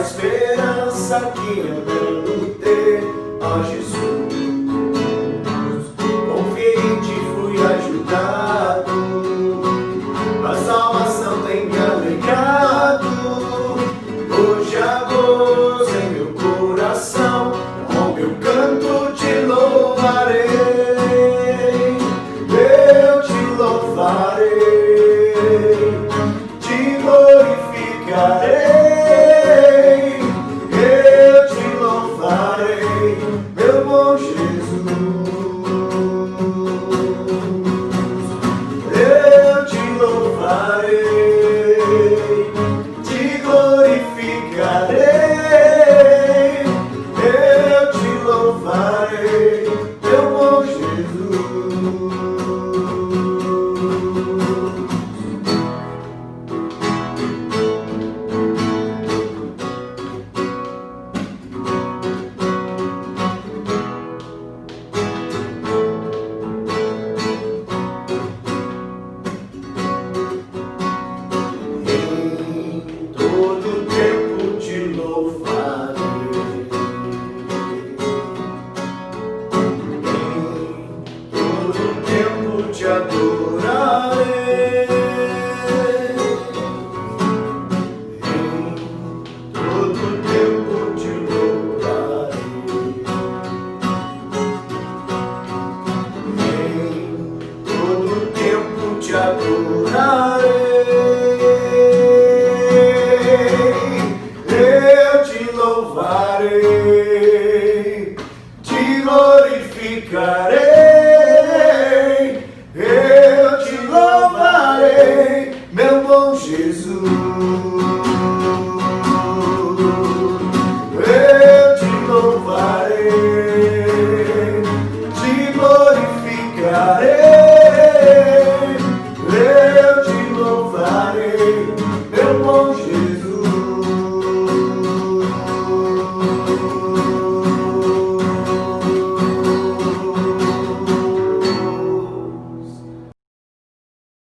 esperança que andando ter, ó Jesus. Confiei em ti, fui ajudado, a salvação tem me alegrado. Hoje há gozo em meu coração, com meu canto te louvarei. Eu te louvarei, te glorificarei. Eu te louvarei, meu bom Jesus. Eu te louvarei, te glorificarei. Eu te louvarei, meu bom Jesus. Em todo tempo te louvarei, em todo tempo te adorarei, em todo tempo te louvarei, em todo tempo te adorarei. Eu te louvarei, te glorificarei. Eu te louvarei, meu bom Jesus.